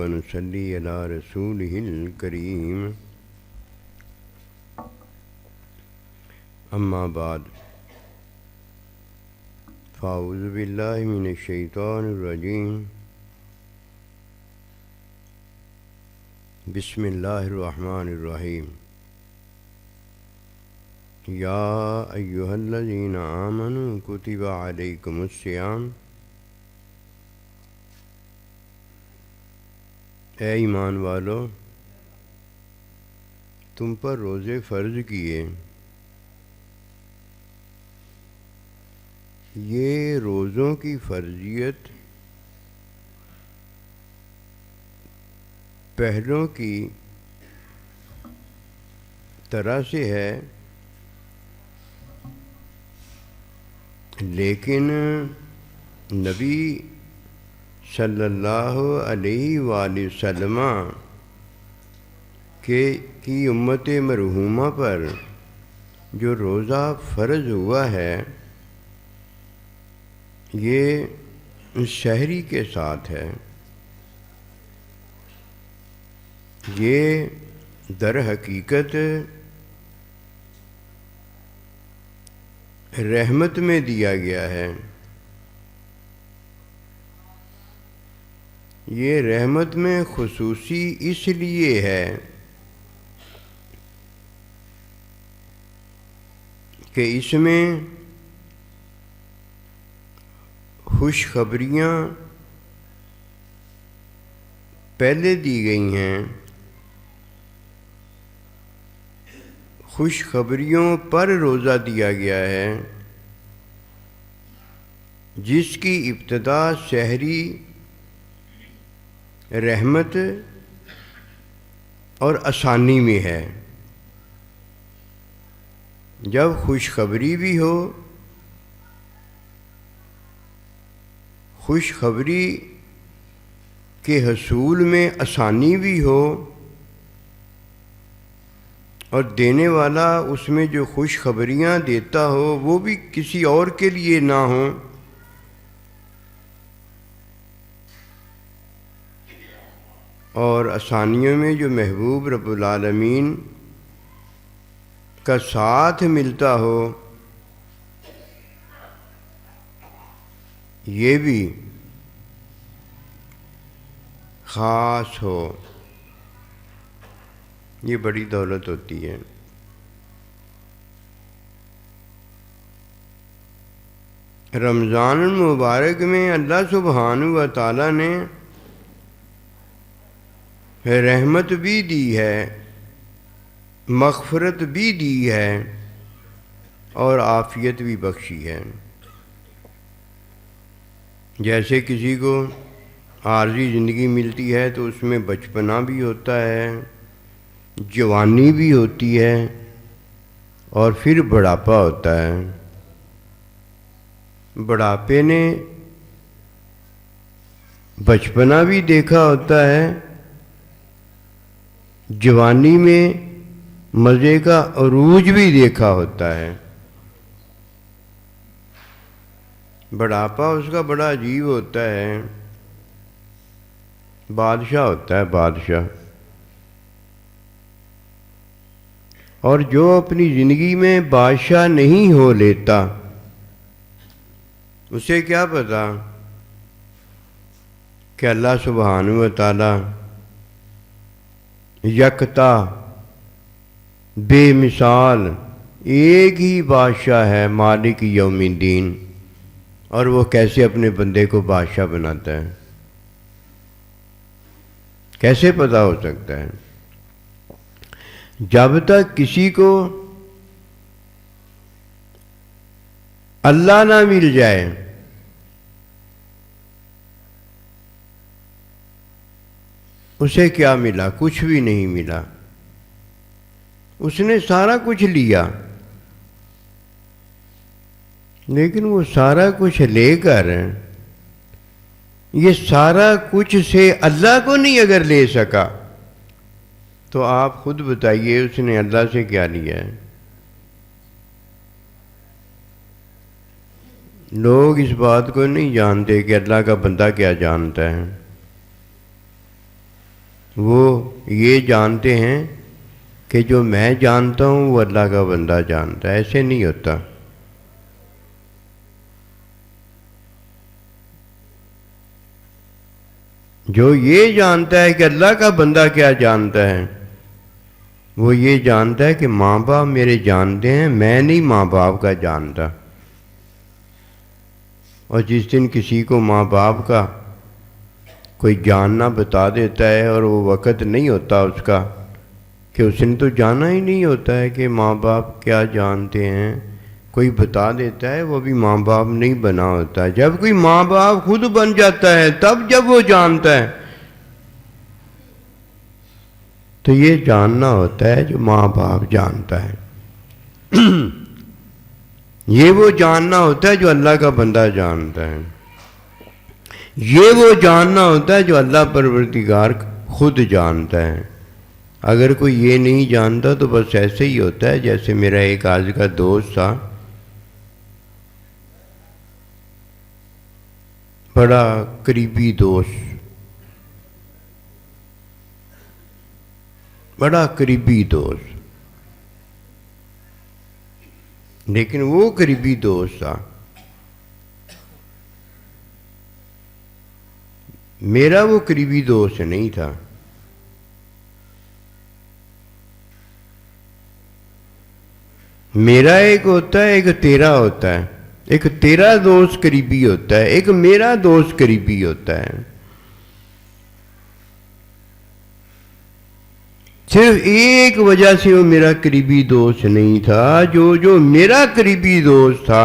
ونصلي على رسوله الكريم أما بعد فأعوذ بالله من الشيطان الرجيم بسم الله الرحمن الرحيم يا أيها الذين آمنوا كتب عليكم الصيام اے ایمان والو تم پر روزے فرض کیے۔ یہ روزوں کی فرضیت پہلوں کی طرح سے ہے، لیکن نبی صلی اللہ علیہ وآلہ وسلم کی امت مرحومہ پر جو روزہ فرض ہوا ہے یہ شہری کے ساتھ ہے۔ یہ در حقیقت رحمت میں دیا گیا ہے۔ یہ رحمت میں خصوصی اس لیے ہے کہ اس میں خوشخبریاں پہلے دی گئی ہیں، خوشخبریوں پر روزہ دیا گیا ہے جس کی ابتدا شہری رحمت اور آسانی میں ہے۔ جب خوشخبری بھی ہو، خوشخبری کے حصول میں آسانی بھی ہو، اور دینے والا اس میں جو خوشخبریاں دیتا ہو وہ بھی کسی اور کے لیے نہ ہوں، اور آسانیوں میں جو محبوب رب العالمین کا ساتھ ملتا ہو، یہ بھی خاص ہو، یہ بڑی دولت ہوتی ہے۔ رمضان المبارک میں اللہ سبحانہ و تعالیٰ نے رحمت بھی دی ہے، مغفرت بھی دی ہے، اور عافیت بھی بخشی ہے۔ جیسے کسی کو عارضی زندگی ملتی ہے تو اس میں بچپنا بھی ہوتا ہے، جوانی بھی ہوتی ہے، اور پھر بڑھاپا ہوتا ہے۔ بڑھاپے نے بچپنا بھی دیکھا ہوتا ہے، جوانی میں مزے کا عروج بھی دیکھا ہوتا ہے۔ بڑھاپا اس کا بڑا عجیب ہوتا ہے، بادشاہ ہوتا ہے، بادشاہ۔ اور جو اپنی زندگی میں بادشاہ نہیں ہو لیتا، اسے کیا پتا کہ اللہ سبحانہ و تعالی یکتا بے مثال ایک ہی بادشاہ ہے، مالک یوم الدین، اور وہ کیسے اپنے بندے کو بادشاہ بناتا ہے، کیسے پتہ ہو سکتا ہے؟ جب تک کسی کو اللہ نہ مل جائے، اسے کیا ملا؟ کچھ بھی نہیں ملا۔ اس نے سارا کچھ لیا، لیکن وہ سارا کچھ لے کر یہ سارا کچھ سے اللہ کو نہیں اگر لے سکا تو آپ خود بتائیے اس نے اللہ سے کیا لیا ہے؟ لوگ اس بات کو نہیں جانتے کہ اللہ کا بندہ کیا جانتا ہے۔ وہ یہ جانتے ہیں کہ جو میں جانتا ہوں وہ اللہ کا بندہ جانتا ہے. ایسے نہیں ہوتا. جو یہ جانتا ہے کہ اللہ کا بندہ کیا جانتا ہے، وہ یہ جانتا ہے کہ ماں باپ میرے جانتے ہیں، میں نہیں ماں باپ کا جانتا. اور جس دن کسی کو ماں باپ کا کوئی جاننا بتا دیتا ہے اور وہ وقت نہیں ہوتا اس کا کہ اس نے تو جانا ہی نہیں ہوتا ہے کہ ماں باپ کیا جانتے ہیں، کوئی بتا دیتا ہے، وہ بھی ماں باپ نہیں بنا ہوتا. جب کوئی ماں باپ خود بن جاتا ہے تب جب وہ جانتا ہے. تو یہ جاننا ہوتا ہے جو ماں باپ جانتا ہے. یہ وہ جاننا ہوتا ہے جو اللہ کا بندہ جانتا ہے. یہ وہ جاننا ہوتا ہے جو اللہ پروردگار خود جانتا ہے. اگر کوئی یہ نہیں جانتا تو بس ایسے ہی ہوتا ہے جیسے میرا ایک آج کا دوست تھا، بڑا قریبی دوست، بڑا قریبی دوست، لیکن وہ قریبی دوست تھا. میرا وہ قریبی دوست نہیں تھا. میرا ایک ہوتا ہے، ایک تیرا ہوتا ہے. ایک تیرا دوست قریبی ہوتا ہے، ایک میرا دوست قریبی ہوتا ہے. صرف ایک وجہ سے وہ میرا قریبی دوست نہیں تھا. جو میرا قریبی دوست تھا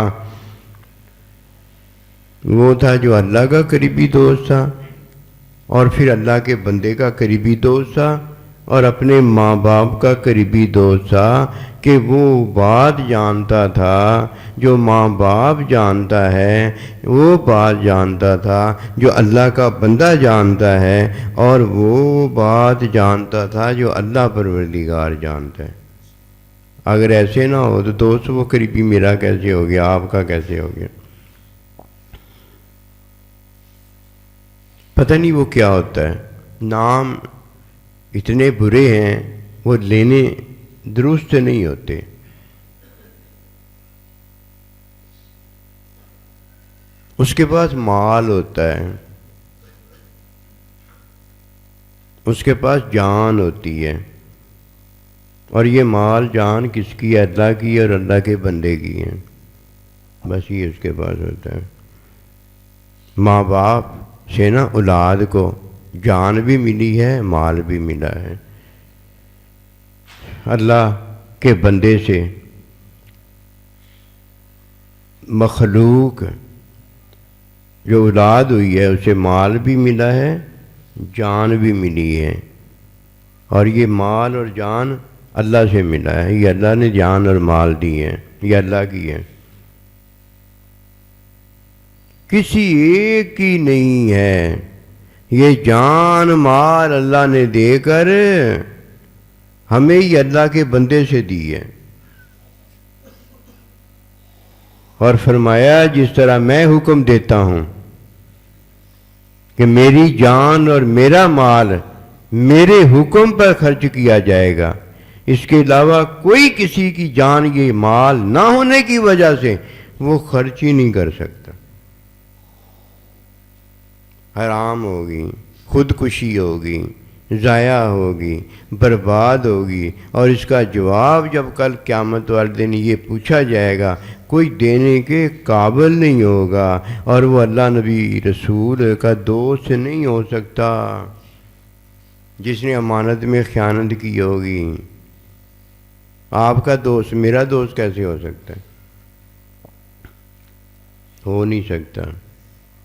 وہ تھا جو اللہ کا قریبی دوست تھا، اور پھر اللہ کے بندے کا قریبی دوست تھا، اور اپنے ماں باپ کا قریبی دوست تھا کہ وہ بات جانتا تھا جو ماں باپ جانتا ہے، وہ بات جانتا تھا جو اللہ کا بندہ جانتا ہے، اور وہ بات جانتا تھا جو اللہ پروردگار جانتا ہے. اگر ایسے نہ ہو تو دوست وہ قریبی میرا کیسے ہو گیا، آپ کا کیسے ہو گیا؟ پتہ نہیں وہ کیا ہوتا ہے. نام اتنے برے ہیں وہ لینے درست نہیں ہوتے. اس کے پاس مال ہوتا ہے، اس کے پاس جان ہوتی ہے، اور یہ مال جان کس کی ہے؟ اللہ کی اور اللہ کے بندے کی ہے. بس یہ اس کے پاس ہوتا ہے. ماں باپ سے نا اولاد کو جان بھی ملی ہے، مال بھی ملا ہے. اللہ کے بندے سے مخلوق جو اولاد ہوئی ہے اسے مال بھی ملا ہے، جان بھی ملی ہے. اور یہ مال اور جان اللہ سے ملا ہے. یہ اللہ نے جان اور مال دی ہیں، یہ اللہ کی ہے، کسی ایک کی نہیں ہے. یہ جان مال اللہ نے دے کر ہمیں یہ اللہ کے بندے سے دی ہے. اور فرمایا جس طرح میں حکم دیتا ہوں کہ میری جان اور میرا مال میرے حکم پر خرچ کیا جائے گا، اس کے علاوہ کوئی کسی کی جان یہ مال نہ ہونے کی وجہ سے وہ خرچ ہی نہیں کر سکتا. حرام ہوگی، خودکشی ہوگی، ضائع ہوگی، برباد ہوگی. اور اس کا جواب جب کل قیامت والے دن یہ پوچھا جائے گا کوئی دینے کے قابل نہیں ہوگا، اور وہ اللہ نبی رسول کا دوست نہیں ہو سکتا جس نے امانت میں خیانت کی ہوگی. آپ کا دوست میرا دوست کیسے ہو سکتا ہے؟ ہو نہیں سکتا.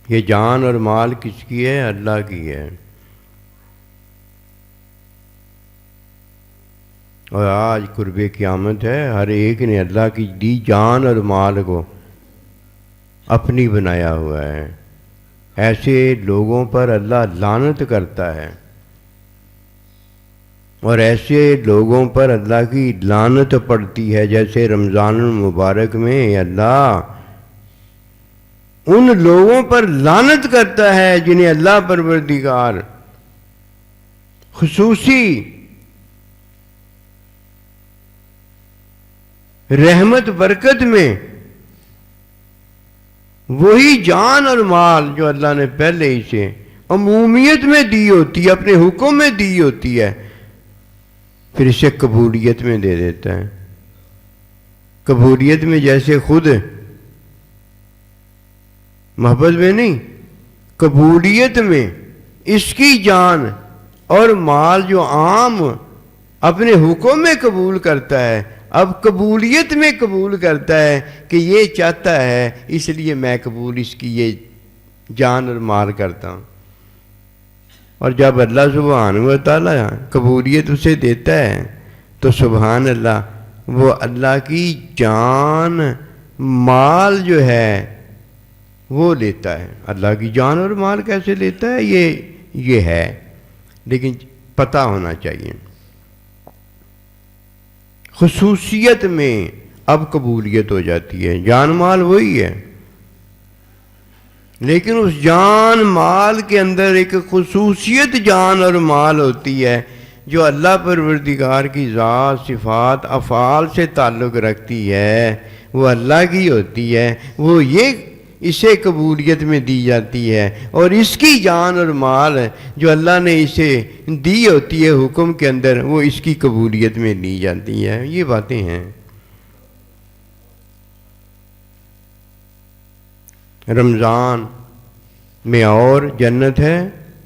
یہ جان اور مال کس کی ہے؟ اللہ کی ہے. اور آج قرب قیامت ہے، ہر ایک نے اللہ کی دی جان اور مال کو اپنی بنایا ہوا ہے. ایسے لوگوں پر اللہ لعنت کرتا ہے، اور ایسے لوگوں پر اللہ کی لعنت پڑتی ہے. جیسے رمضان المبارک میں اللہ ان لوگوں پر لعنت کرتا ہے جنہیں اللہ پروردگار خصوصی رحمت برکت میں وہی جان اور مال جو اللہ نے پہلے ہی سے عمومیت میں دی ہوتی ہے، اپنے حکم میں دی ہوتی ہے، پھر اسے قبولیت میں دے دیتا ہے۔ قبولیت میں جیسے خود محبت میں نہیں، قبولیت میں اس کی جان اور مال جو عام اپنے حکم میں قبول کرتا ہے، اب قبولیت میں قبول کرتا ہے کہ یہ چاہتا ہے، اس لیے میں قبول اس کی یہ جان اور مال کرتا ہوں۔ اور جب اللہ سبحانہ و تعالیٰ قبولیت اسے دیتا ہے تو سبحان اللہ، وہ اللہ کی جان مال جو ہے وہ لیتا ہے۔ اللہ کی جان اور مال کیسے لیتا ہے یہ ہے، لیکن پتہ ہونا چاہیے۔ خصوصیت میں اب قبولیت ہو جاتی ہے، جان مال وہی ہے، لیکن اس جان مال کے اندر ایک خصوصیت جان اور مال ہوتی ہے جو اللہ پروردگار کی ذات، صفات، افعال سے تعلق رکھتی ہے، وہ اللہ کی ہوتی ہے، وہ اسے قبولیت میں دی جاتی ہے، اور اس کی جان اور مال جو اللہ نے اسے دی ہوتی ہے حکم کے اندر، وہ اس کی قبولیت میں لی جاتی ہے۔ یہ باتیں ہیں۔ رمضان میں اور جنت ہے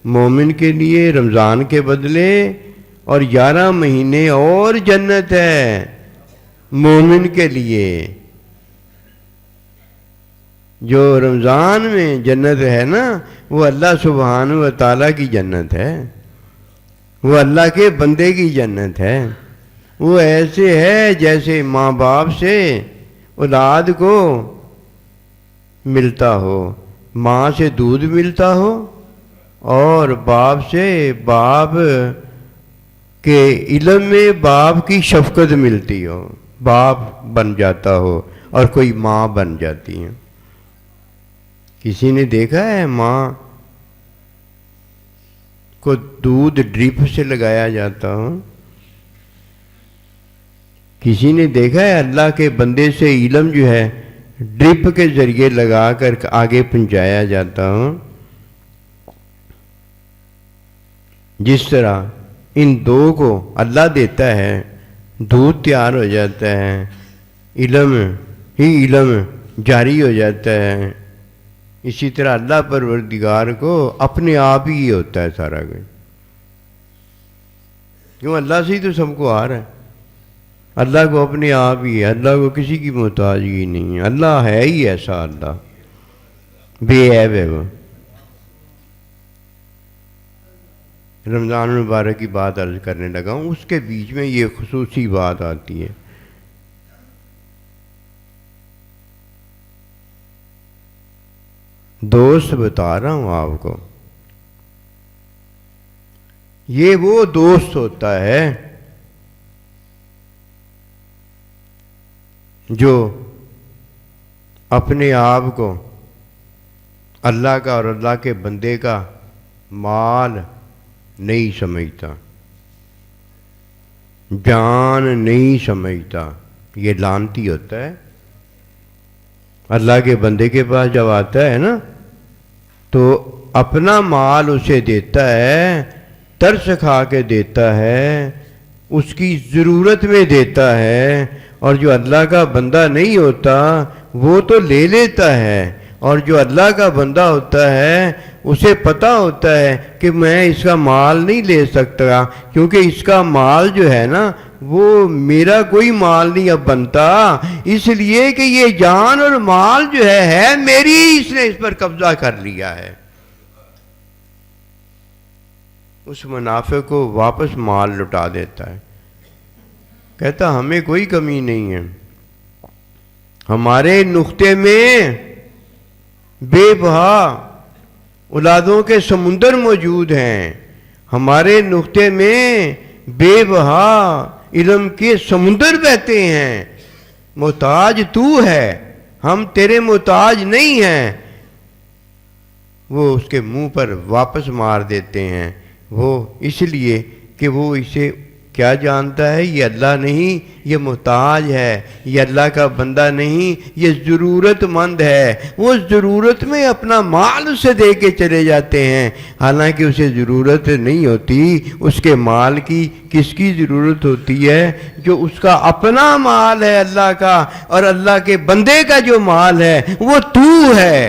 مومن کے لیے رمضان کے بدلے، اور 11 مہینے اور جنت ہے مومن کے لیے۔ جو رمضان میں جنت ہے نا، وہ اللہ سبحانہ و تعالیٰ کی جنت ہے، وہ اللہ کے بندے کی جنت ہے۔ وہ ایسے ہے جیسے ماں باپ سے اولاد کو ملتا ہو، ماں سے دودھ ملتا ہو، اور باپ سے باپ کے علم میں باپ کی شفقت ملتی ہو، باپ بن جاتا ہو اور کوئی ماں بن جاتی ہے۔ کسی نے دیکھا ہے ماں کو دودھ ڈرپ سے لگایا جاتا ہو؟ کسی نے دیکھا ہے اللہ کے بندے سے علم جو ہے ڈرپ کے ذریعے لگا کر آگے پہنچایا جاتا ہو؟ جس طرح ان دو کو اللہ دیتا ہے، دودھ تیار ہو جاتا ہے، علم ہی علم جاری ہو جاتا ہے، اسی طرح اللہ پروردگار کو اپنے آپ ہی ہوتا ہے سارا کچھ، کیوں اللہ سے ہی تو سب کو آ رہا ہے۔ اللہ کو اپنے آپ ہی ہے، اللہ کو کسی کی محتاجگی نہیں ہے، اللہ ہے ہی ایسا، اللہ بے عیب ہے۔ وہ رمضان المبارک کی بات عرض کرنے لگا ہوں، اس کے بیچ میں یہ خصوصی بات آتی ہے۔ دوست بتا رہا ہوں آپ کو، یہ وہ دوست ہوتا ہے جو اپنے آپ کو اللہ کا اور اللہ کے بندے کا مال نہیں سمجھتا، جان نہیں سمجھتا، یہ لعنتی ہوتا ہے۔ اللہ کے بندے کے پاس جب آتا ہے نا تو اپنا مال اسے دیتا ہے، ترس کھا کے دیتا ہے، اس کی ضرورت میں دیتا ہے، اور جو اللہ کا بندہ نہیں ہوتا وہ تو لے لیتا ہے، اور جو اللہ کا بندہ ہوتا ہے اسے پتہ ہوتا ہے کہ میں اس کا مال نہیں لے سکتا، کیونکہ اس کا مال جو ہے نا وہ میرا کوئی مال نہیں اب بنتا، اس لیے کہ یہ جان اور مال جو ہے میری، اس نے اس پر قبضہ کر لیا ہے۔ اس منافع کو واپس مال لٹا دیتا ہے، کہتا ہمیں کوئی کمی نہیں ہے، ہمارے نقطے میں بے بہا اولادوں کے سمندر موجود ہیں، ہمارے نقطے میں بے بہا علم کے سمندر بہتے ہیں، محتاج تو ہے، ہم تیرے محتاج نہیں ہیں۔ وہ اس کے منہ پر واپس مار دیتے ہیں، وہ اس لیے کہ وہ اسے کیا جانتا ہے؟ یہ اللہ نہیں، یہ محتاج ہے، یہ اللہ کا بندہ نہیں، یہ ضرورت مند ہے۔ وہ ضرورت میں اپنا مال اسے دے کے چلے جاتے ہیں، حالانکہ اسے ضرورت نہیں ہوتی اس کے مال کی۔ کس کی ضرورت ہوتی ہے؟ جو اس کا اپنا مال ہے اللہ کا، اور اللہ کے بندے کا جو مال ہے وہ تو ہے،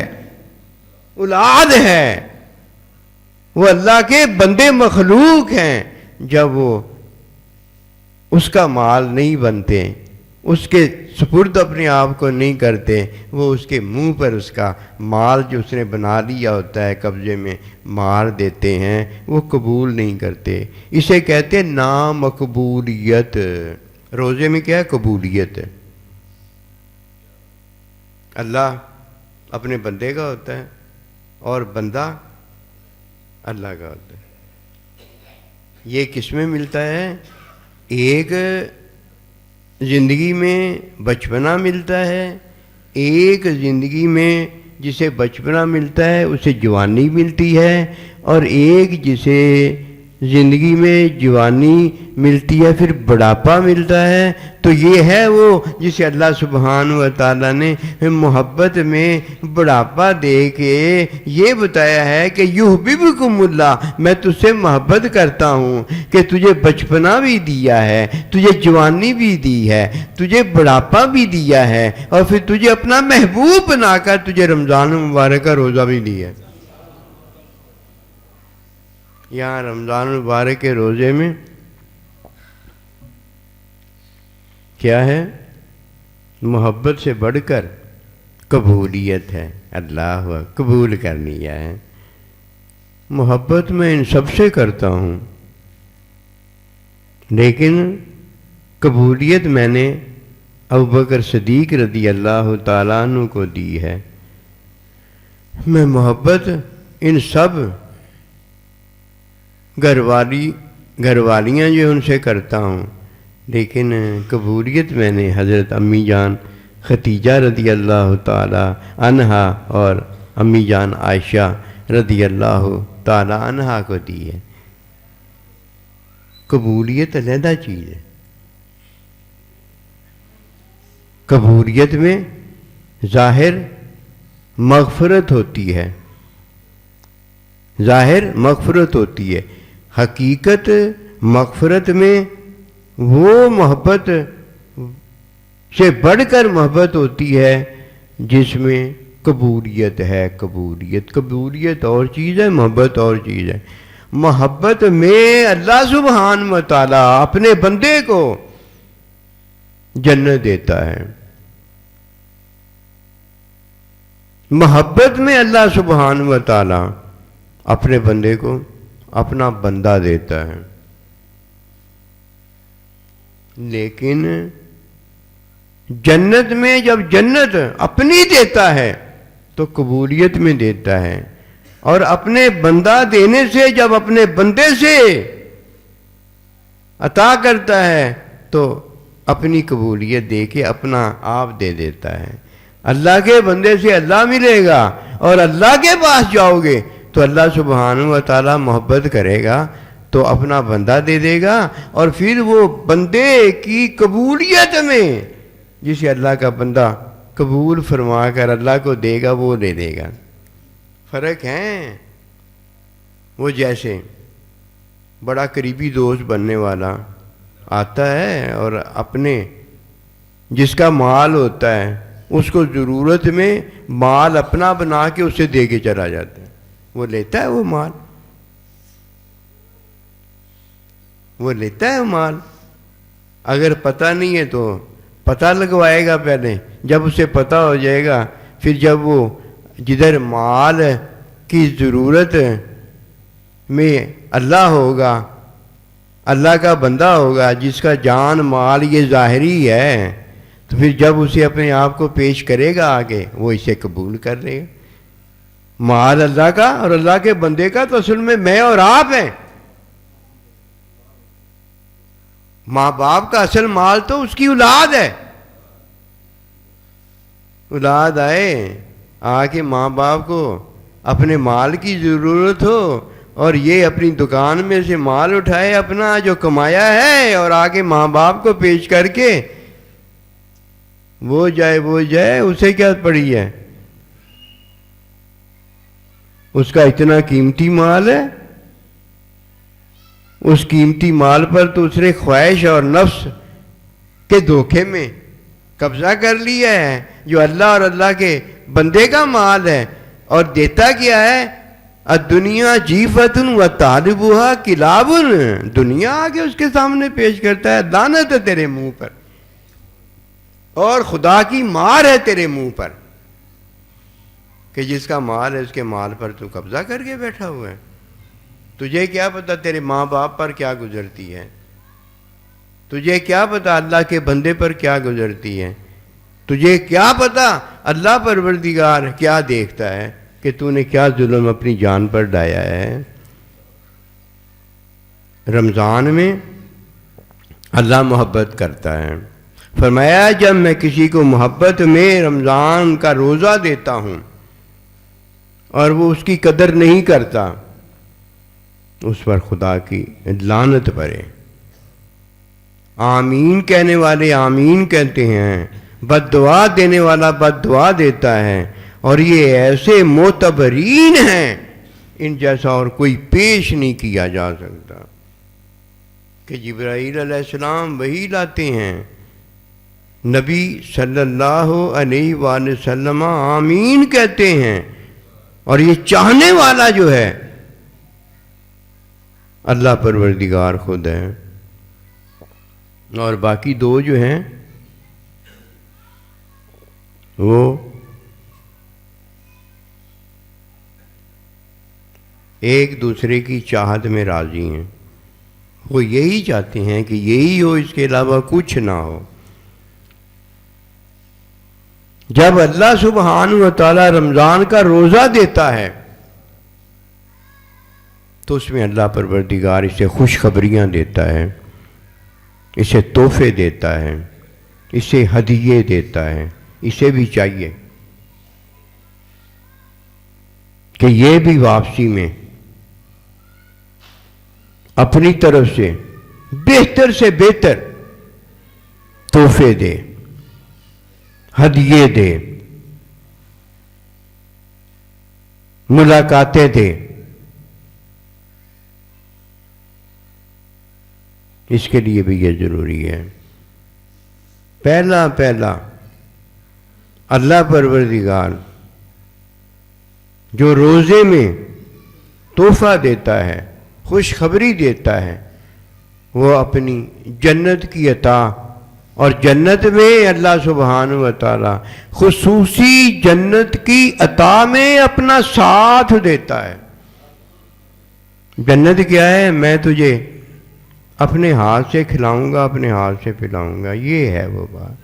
اولاد ہے، وہ اللہ کے بندے مخلوق ہیں۔ جب وہ اس کا مال نہیں بنتے، اس کے سپرد اپنے آپ کو نہیں کرتے، وہ اس کے منہ پر اس کا مال جو اس نے بنا لیا ہوتا ہے قبضے میں مار دیتے ہیں، وہ قبول نہیں کرتے۔ اسے کہتے ہیں نامقبولیت۔ روزے میں کیا ہے؟ قبولیت ہے۔ اللہ اپنے بندے کا ہوتا ہے اور بندہ اللہ کا ہوتا ہے۔ یہ کس میں ملتا ہے؟ ایک زندگی میں بچپنا ملتا ہے، ایک زندگی میں جسے بچپنا ملتا ہے اسے جوانی ملتی ہے، اور ایک جسے زندگی میں جوانی ملتی ہے پھر بڑھاپا ملتا ہے۔ تو یہ ہے وہ جسے اللہ سبحانہ و تعالیٰ نے محبت میں بڑھاپا دے کے یہ بتایا ہے کہ یحببکم اللہ، میں تجھ سے محبت کرتا ہوں کہ تجھے بچپنا بھی دیا ہے، تجھے جوانی بھی دی ہے، تجھے بڑھاپا بھی دیا ہے، اور پھر تجھے اپنا محبوب بنا کر تجھے رمضان مبارک کا روزہ بھی دیا ہے۔ یہاں رمضان مبارک کے روزے میں کیا ہے؟ محبت سے بڑھ کر قبولیت ہے۔ اللہ قبول کرنی ہے۔ محبت میں ان سب سے کرتا ہوں، لیکن قبولیت میں نے ابوبکر صدیق رضی اللہ تعالیٰ عنہ کو دی ہے۔ میں محبت ان سب گھر والیاں جو ان سے کرتا ہوں، لیکن قبولیت میں نے حضرت امی جان ختیجہ رضی اللہ تعالی عنہا اور امی جان عائشہ رضی اللہ تعالی عنہا کو دی ہے۔ قبولیت علیحدہ چیز ہے۔ قبولیت میں ظاہر مغفرت ہوتی ہے، ظاہر مغفرت ہوتی ہے، حقیقت مغفرت میں وہ محبت سے بڑھ کر محبت ہوتی ہے جس میں قبولیت ہے۔ قبولیت اور چیز ہے، محبت اور چیز ہے۔ محبت میں اللہ سبحانہ و تعالیٰ اپنے بندے کو جنت دیتا ہے۔ محبت میں اللہ سبحانہ و تعالیٰ اپنے بندے کو اپنا بندہ دیتا ہے، لیکن جنت میں جب جنت اپنی دیتا ہے تو قبولیت میں دیتا ہے، اور اپنے بندہ دینے سے جب اپنے بندے سے عطا کرتا ہے تو اپنی قبولیت دے کے اپنا آپ دے دیتا ہے۔ اللہ کے بندے سے اللہ ملے گا، اور اللہ کے پاس جاؤ گے تو اللہ سبحانہ و تعالیٰ محبت کرے گا تو اپنا بندہ دے دے گا، اور پھر وہ بندے کی قبولیت میں جسے اللہ کا بندہ قبول فرما کر اللہ کو دے گا وہ دے دے گا۔ فرق ہے۔ وہ جیسے بڑا قریبی دوست بننے والا آتا ہے اور اپنے جس کا مال ہوتا ہے اس کو ضرورت میں مال اپنا بنا کے اسے دے کے چلا جاتا ہے، وہ لیتا ہے وہ مال، وہ لیتا ہے مال۔ اگر پتہ نہیں ہے تو پتہ لگوائے گا پہلے، جب اسے پتہ ہو جائے گا پھر جب وہ جدھر مال کی ضرورت میں اللہ ہوگا، اللہ کا بندہ ہوگا جس کا جان مال یہ ظاہری ہے، تو پھر جب اسے اپنے آپ کو پیش کرے گا آگے وہ اسے قبول کر لے گا۔ مال اللہ کا اور اللہ کے بندے کا تو اصل میں اور آپ ہیں۔ ماں باپ کا اصل مال تو اس کی اولاد ہے۔ اولاد آئے آ کے ماں باپ کو اپنے مال کی ضرورت ہو اور یہ اپنی دکان میں سے مال اٹھائے اپنا جو کمایا ہے اور آگے ماں باپ کو پیش کر کے وہ جائے اسے کیا پڑی ہے؟ اس کا اتنا قیمتی مال ہے، اس قیمتی مال پر تو اس نے خواہش اور نفس کے دھوکے میں قبضہ کر لیا ہے، جو اللہ اور اللہ کے بندے کا مال ہے، اور دیتا کیا ہے؟ الدنیا جیفت و طالبها کلاب، دنیا آگے اس کے سامنے پیش کرتا ہے، لعنت ہے تیرے منہ پر اور خدا کی مار ہے تیرے منہ پر کہ جس کا مال ہے اس کے مال پر تو قبضہ کر کے بیٹھا ہوا ہے۔ تجھے کیا پتا تیرے ماں باپ پر کیا گزرتی ہے؟ تجھے کیا پتا اللہ کے بندے پر کیا گزرتی ہے؟ تجھے کیا پتا اللہ پروردگار کیا دیکھتا ہے کہ تو نے کیا ظلم اپنی جان پر ڈایا ہے؟ رمضان میں اللہ محبت کرتا ہے۔ فرمایا جب میں کسی کو محبت میں رمضان کا روزہ دیتا ہوں اور وہ اس کی قدر نہیں کرتا، اس پر خدا کی لعنت پڑے۔ آمین کہنے والے آمین کہتے ہیں، بد دعا دینے والا بد دعا دیتا ہے، اور یہ ایسے معتبرین ہیں ان جیسا اور کوئی پیش نہیں کیا جا سکتا کہ جبرائیل علیہ السلام وحی لاتے ہیں، نبی صلی اللہ علیہ وآلہ وسلم آمین کہتے ہیں، اور یہ چاہنے والا جو ہے اللہ پروردگار خود ہے۔ اور باقی دو جو ہیں وہ ایک دوسرے کی چاہت میں راضی ہیں، وہ یہی چاہتے ہیں کہ یہی ہو، اس کے علاوہ کچھ نہ ہو۔ جب اللہ سبحانہ و تعالی رمضان کا روزہ دیتا ہے تو اس میں اللہ پروردگار اسے خوشخبریاں دیتا ہے، اسے تحفے دیتا ہے، اسے ہدیے دیتا ہے۔ اسے بھی چاہیے کہ یہ بھی واپسی میں اپنی طرف سے بہتر تحفے دے، ہدیے دے، ملاقاتیں دے۔ اس کے لیے بھی یہ ضروری ہے۔ پہلا اللہ پروردگار جو روزے میں تحفہ دیتا ہے، خوشخبری دیتا ہے، وہ اپنی جنت کی عطا، اور جنت میں اللہ سبحانہ و تعالی خصوصی جنت کی عطا میں اپنا ساتھ دیتا ہے۔ جنت کیا ہے؟ میں تجھے اپنے ہاتھ سے کھلاؤں گا، اپنے ہاتھ سے پلاؤں گا، یہ ہے وہ بات۔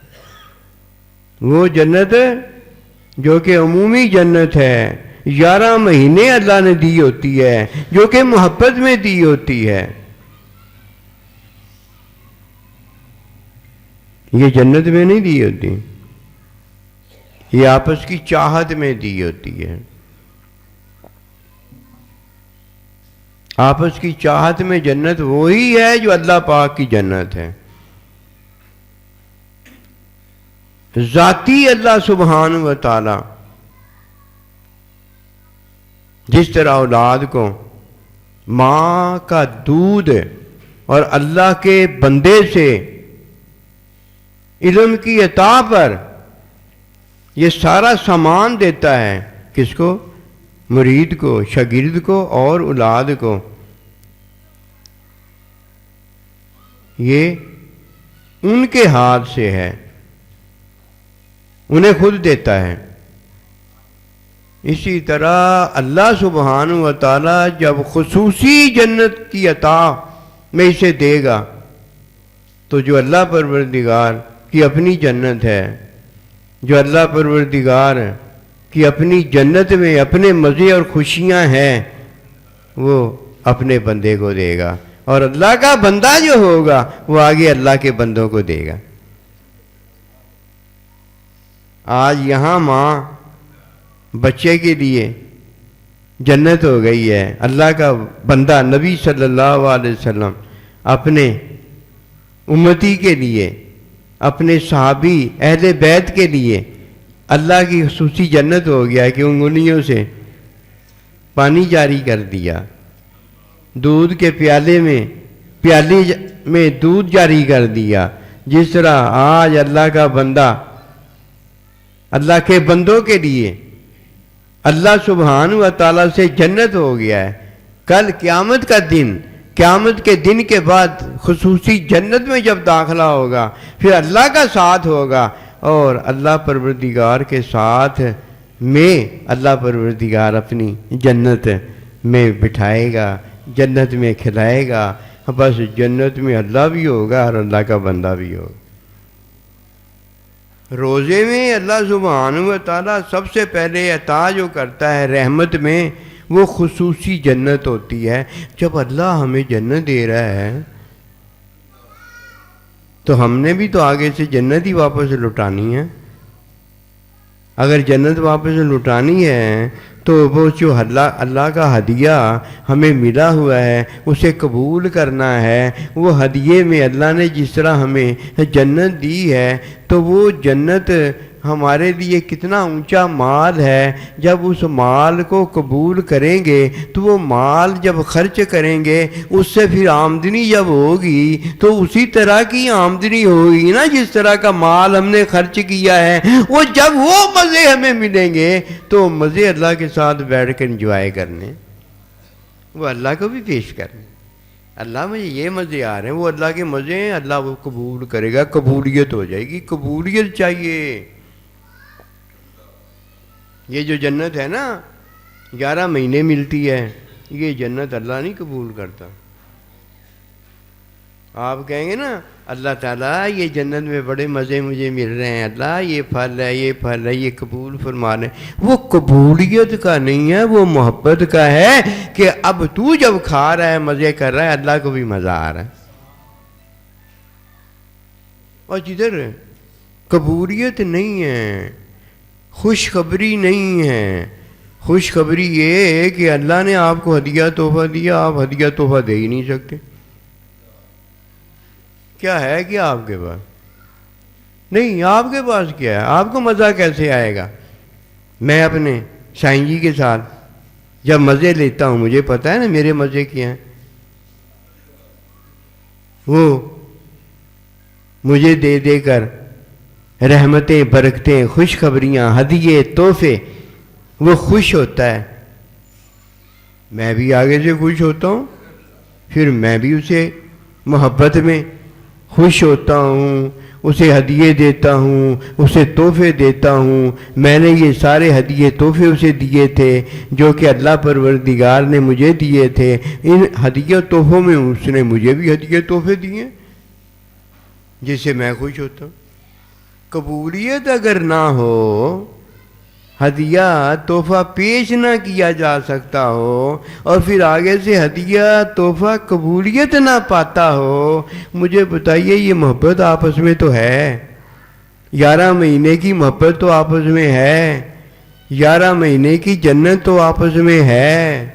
وہ جنت جو کہ عمومی جنت ہے، 11 مہینے اللہ نے دی ہوتی ہے، جو کہ محبت میں دی ہوتی ہے۔ یہ جنت میں نہیں دی ہوتی، یہ آپس کی چاہت میں دی ہوتی ہے۔ آپس کی چاہت میں جنت وہی ہے جو اللہ پاک کی جنت ہے۔ ذاتی اللہ سبحانہ و تعالی جس طرح اولاد کو ماں کا دودھ اور اللہ کے بندے سے علم کی عطا پر یہ سارا سامان دیتا ہے، کس کو؟ مرید کو، شاگرد کو اور اولاد کو۔ یہ ان کے ہاتھ سے ہے، انہیں خود دیتا ہے۔ اسی طرح اللہ سبحانہ و تعالی جب خصوصی جنت کی عطا میں اسے دے گا تو جو اللہ پروردگار کی اپنی جنت ہے، جو اللہ پروردگار کی اپنی جنت میں اپنے مزے اور خوشیاں ہیں، وہ اپنے بندے کو دے گا، اور اللہ کا بندہ جو ہوگا وہ آگے اللہ کے بندوں کو دے گا۔ آج یہاں ماں بچے کے لیے جنت ہو گئی ہے۔ اللہ کا بندہ نبی صلی اللہ علیہ وسلم اپنے امتی کے لیے، اپنے صحابی اہل بیت کے لیے اللہ کی خصوصی جنت ہو گیا کہ انگلیوں سے پانی جاری کر دیا، دودھ کے پیالے میں دودھ جاری کر دیا۔ جس طرح آج اللہ کا بندہ اللہ کے بندوں کے لیے اللہ سبحانہ و تعالیٰ سے جنت ہو گیا ہے۔ کل قیامت کا دن، قیامت کے دن کے بعد خصوصی جنت میں جب داخلہ ہوگا، پھر اللہ کا ساتھ ہوگا، اور اللہ پروردگار کے ساتھ میں اللہ پروردگار اپنی جنت میں بٹھائے گا، جنت میں کھلائے گا۔ بس جنت میں اللہ بھی ہوگا اور اللہ کا بندہ بھی ہوگا۔ روزے میں اللہ سبحانہ و تعالیٰ سب سے پہلے عطا جو کرتا ہے رحمت میں، وہ خصوصی جنت ہوتی ہے۔ جب اللہ ہمیں جنت دے رہا ہے تو ہم نے بھی تو آگے سے جنت ہی واپس لٹانی ہے۔ اگر جنت واپس لٹانی ہے تو وہ جو اللہ کا ہدیہ ہمیں ملا ہوا ہے اسے قبول کرنا ہے۔ وہ ہدیے میں اللہ نے جس طرح ہمیں جنت دی ہے تو وہ جنت ہمارے لیے کتنا اونچا مال ہے۔ جب اس مال کو قبول کریں گے تو وہ مال جب خرچ کریں گے اس سے پھر آمدنی جب ہوگی تو اسی طرح کی آمدنی ہوگی نا جس طرح کا مال ہم نے خرچ کیا ہے۔ وہ جب وہ مزے ہمیں ملیں گے تو مزے اللہ کے ساتھ بیٹھ کر انجوائے کرنے، وہ اللہ کو بھی پیش کرنے۔ اللہ مجھے یہ مزے آ رہے ہیں، وہ اللہ کے مزے ہیں، اللہ وہ قبول کرے گا، قبولیت ہو جائے گی۔ قبولیت چاہیے۔ یہ جو جنت ہے نا 11 مہینے ملتی ہے، یہ جنت اللہ نہیں قبول کرتا۔ آپ کہیں گے نا اللہ تعالیٰ یہ جنت میں بڑے مزے مجھے مل رہے ہیں، اللہ یہ پھل ہے، یہ پھل ہے، یہ قبول فرما رہے ہیں۔ وہ قبولیت کا نہیں ہے، وہ محبت کا ہے کہ اب تو جب کھا رہا ہے، مزے کر رہا ہے، اللہ کو بھی مزہ آ رہا ہے۔ اور جدھر قبولیت نہیں ہے، خوشخبری نہیں ہے، خوشخبری یہ ہے کہ اللہ نے آپ کو ہدیہ تحفہ دیا، آپ ہدیہ تحفہ دے ہی نہیں سکتے۔ کیا ہے کیا آپ کے پاس؟ نہیں، آپ کے پاس کیا ہے؟ آپ کو مزہ کیسے آئے گا؟ میں اپنے سائیں جی کے ساتھ جب مزے لیتا ہوں، مجھے پتا ہے نا میرے مزے کیا ہیں۔ وہ مجھے دے دے کر رحمتیں، برکتیں، خوشخبریاں، ہدیے، تحفے، وہ خوش ہوتا ہے، میں بھی آگے سے خوش ہوتا ہوں، پھر میں بھی اسے محبت میں خوش ہوتا ہوں، اسے ہدیے دیتا ہوں، اسے تحفے دیتا ہوں۔ میں نے یہ سارے ہدیے تحفے اسے دیے تھے جو کہ اللہ پروردگار نے مجھے دیے تھے۔ ان ہدیے تحفوں میں اس نے مجھے بھی ہدیے تحفے دیے جس سے میں خوش ہوتا ہوں۔ قبولیت اگر نہ ہو، ہدیہ تحفہ پیش نہ کیا جا سکتا ہو، اور پھر آگے سے ہدیہ تحفہ قبولیت نہ پاتا ہو، مجھے بتائیے یہ محبت آپس میں تو ہے؟ 11 مہینے کی محبت تو آپس میں ہے، 11 مہینے کی جنت تو آپس میں ہے،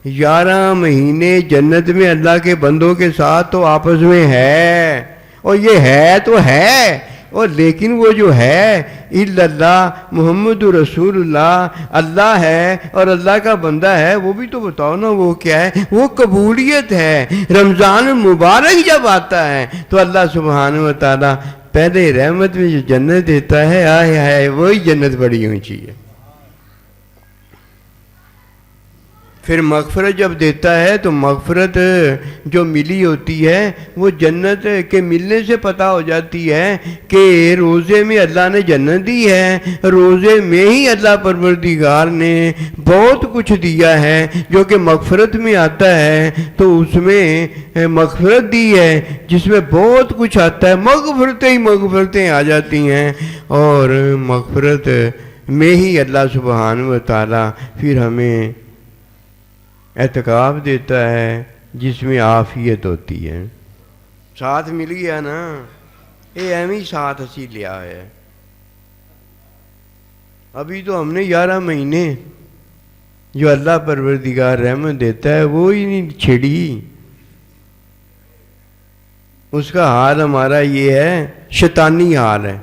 11 مہینے جنت میں اللہ کے بندوں کے ساتھ تو آپس میں ہے۔ اور یہ ہے تو ہے، اور لیکن وہ جو ہے الا اللہ محمد رسول اللہ، اللہ ہے اور اللہ کا بندہ ہے، وہ بھی تو بتاؤ نا وہ کیا ہے؟ وہ قبولیت ہے۔ رمضان مبارک جب آتا ہے تو اللہ سبحانہ و تعالیٰ پہلے رحمت میں جو جنت دیتا ہے، آئے آئے وہی جنت بڑی اونچی ہے۔ پھر مغفرت جب دیتا ہے تو مغفرت جو ملی ہوتی ہے وہ جنت کے ملنے سے پتہ ہو جاتی ہے کہ روزے میں اللہ نے جنت دی ہے، روزے میں ہی اللہ پروردگار نے بہت کچھ دیا ہے جو کہ مغفرت میں آتا ہے، تو اس میں مغفرت دی ہے جس میں بہت کچھ آتا ہے، مغفرتیں آ جاتی ہیں، اور مغفرت میں ہی اللہ سبحانہ و تعالیٰ پھر ہمیں اعتکاف دیتا ہے جس میں عافیت ہوتی ہے۔ ساتھ مل گیا نا، یہ ایویں ساتھ اسی لیا ہے۔ ابھی تو ہم نے 11 مہینے جو اللہ پروردگار رحمت دیتا ہے وہ ہی نہیں چھڑی، اس کا حال ہمارا یہ ہے، شیطانی حال ہے۔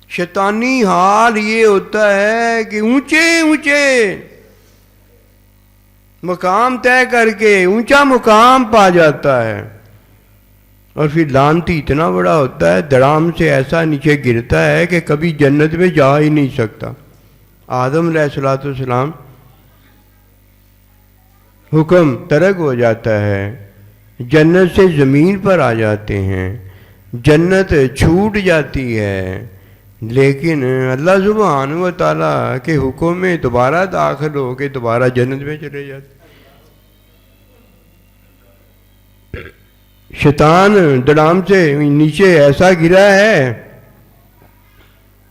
شیطانی حال یہ ہوتا ہے کہ اونچے اونچے مقام طے کر کے اونچا مقام پا جاتا ہے، اور پھر لعنتی اتنا بڑا ہوتا ہے، دڑام سے ایسا نیچے گرتا ہے کہ کبھی جنت میں جا ہی نہیں سکتا۔ آدم علیہ السلام حکم ترک ہو جاتا ہے، جنت سے زمین پر آ جاتے ہیں، جنت چھوٹ جاتی ہے، لیکن اللہ سبحانہ و تعالیٰ کے حکم میں دوبارہ داخل ہو کے دوبارہ جنت میں چلے جاتے۔ شیطان دڑام سے نیچے ایسا گرا ہے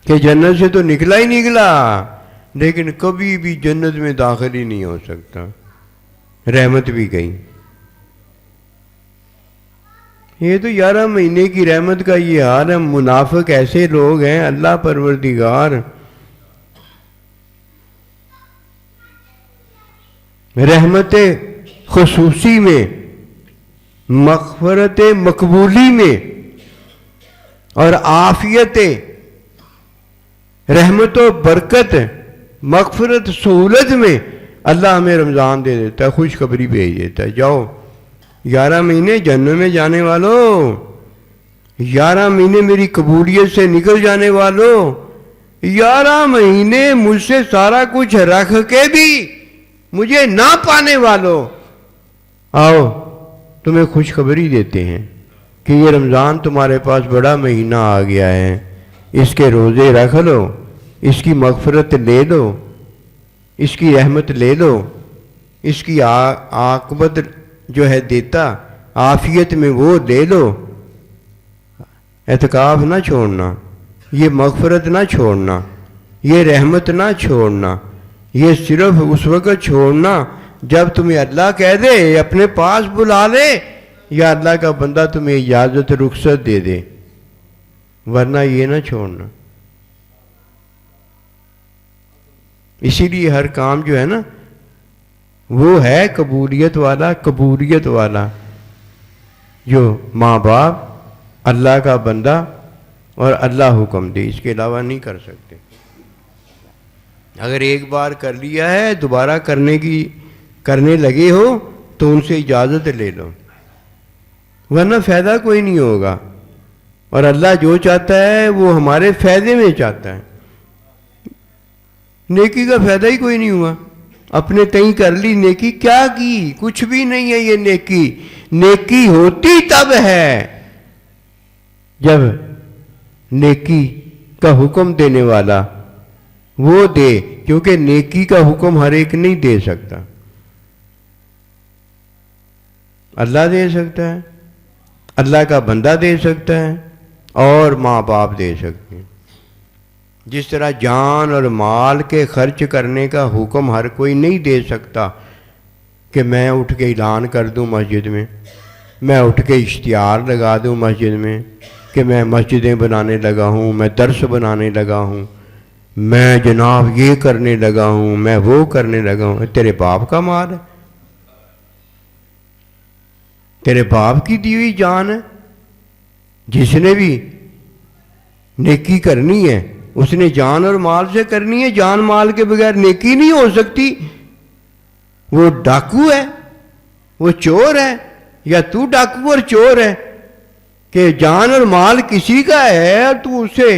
کہ جنت سے تو نکلا ہی نکلا، لیکن کبھی بھی جنت میں داخل ہی نہیں ہو سکتا، رحمت بھی گئی۔ یہ تو 11 مہینے کی رحمت کا یہ حال ہے۔ منافق ایسے لوگ ہیں، اللہ پروردگار رحمت خصوصی میں، مغفرت مقبولی میں اور عافیت رحمت و برکت مغفرت سہولت میں اللہ ہمیں رمضان دے دیتا ہے، خوشخبری بھیج دیتا ہے، جاؤ 11 مہینے جنت میں جانے والوں، 11 مہینے میری قبولیت سے نکل جانے والوں، 11 مہینے مجھ سے سارا کچھ رکھ کے بھی مجھے نہ پانے والوں، آؤ تمہیں خوشخبری دیتے ہیں کہ یہ رمضان تمہارے پاس بڑا مہینہ آ گیا ہے، اس کے روزے رکھ لو، اس کی مغفرت لے لو، اس کی رحمت لے لو، اس کی عاقبت جو ہے دیتا عافیت میں وہ لے لو۔ اعتکاف نہ چھوڑنا، یہ مغفرت نہ چھوڑنا، یہ رحمت نہ چھوڑنا، یہ صرف اس وقت چھوڑنا جب تمہیں اللہ کہہ دے، اپنے پاس بلا لے، یا اللہ کا بندہ تمہیں اجازت رخصت دے دے، ورنہ یہ نہ چھوڑنا۔ اسی لیے ہر کام جو ہے نا وہ ہے قبولیت والا، قبولیت والا، جو ماں باپ، اللہ کا بندہ اور اللہ حکم دے، اس کے علاوہ نہیں کر سکتے۔ اگر ایک بار کر لیا ہے، دوبارہ کرنے لگے ہو تو ان سے اجازت لے لو، ورنہ فائدہ کوئی نہیں ہوگا، اور اللہ جو چاہتا ہے وہ ہمارے فائدے میں چاہتا ہے۔ نیکی کا فائدہ ہی کوئی نہیں ہوا، اپنے تئیں کر لی نیکی، کیا کی؟ کچھ بھی نہیں ہے یہ نیکی۔ نیکی ہوتی تب ہے جب نیکی کا حکم دینے والا وہ دے، کیونکہ نیکی کا حکم ہر ایک نہیں دے سکتا، اللہ دے سکتا ہے، اللہ کا بندہ دے سکتا ہے، اور ماں باپ دے سکتے ہیں۔ جس طرح جان اور مال کے خرچ کرنے کا حکم ہر کوئی نہیں دے سکتا کہ میں اٹھ کے اعلان کر دوں مسجد میں اٹھ کے اشتہار لگا دوں مسجد میں کہ میں مسجدیں بنانے لگا ہوں، میں درس بنانے لگا ہوں، میں جناب یہ کرنے لگا ہوں، میں وہ کرنے لگا ہوں۔ تیرے باپ کا مال ہے، تیرے باپ کی دی ہوئی جان ہے۔ جس نے بھی نیکی کرنی ہے اس نے جان اور مال سے کرنی ہے، جان مال کے بغیر نیکی نہیں ہو سکتی۔ وہ ڈاکو ہے، وہ چور ہے، یا تو ڈاکو اور چور ہے کہ جان اور مال کسی کا ہے اور تو اسے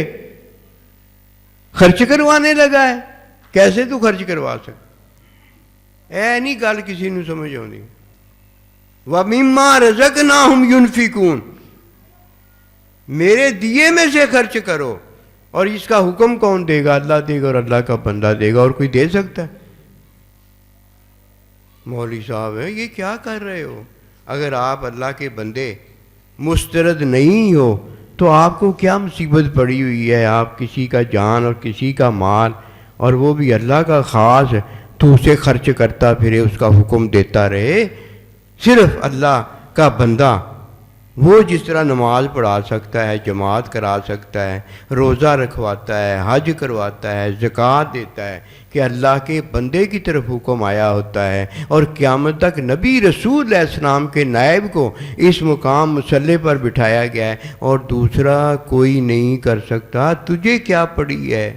خرچ کروانے لگا ہے؟ کیسے تو خرچ کروا سکتا؟ اے نہیں گل کسی نے سمجھ آؤندی۔ وَمِمَّا رَزَقْنَاهُمْ يُنْفِقُونَ، میرے دیے میں سے خرچ کرو، اور اس کا حکم کون دے گا؟ اللہ دے گا اور اللہ کا بندہ دے گا، اور کوئی دے سکتا ہے؟ مولوی صاحب ہیں یہ کیا کر رہے ہو؟ اگر آپ اللہ کے بندے مسترد نہیں ہو تو آپ کو کیا مصیبت پڑی ہوئی ہے؟ آپ کسی کا جان اور کسی کا مال، اور وہ بھی اللہ کا خاص، تو اسے خرچ کرتا پھرے، اس کا حکم دیتا رہے۔ صرف اللہ کا بندہ وہ جس طرح نماز پڑھا سکتا ہے، جماعت کرا سکتا ہے، روزہ رکھواتا ہے، حج کرواتا ہے، زکوٰۃ دیتا ہے، کہ اللہ کے بندے کی طرف حکم آیا ہوتا ہے، اور قیامت تک نبی رسول علیہ السلام کے نائب کو اس مقام مصلی پر بٹھایا گیا ہے، اور دوسرا کوئی نہیں کر سکتا۔ تجھے کیا پڑی ہے؟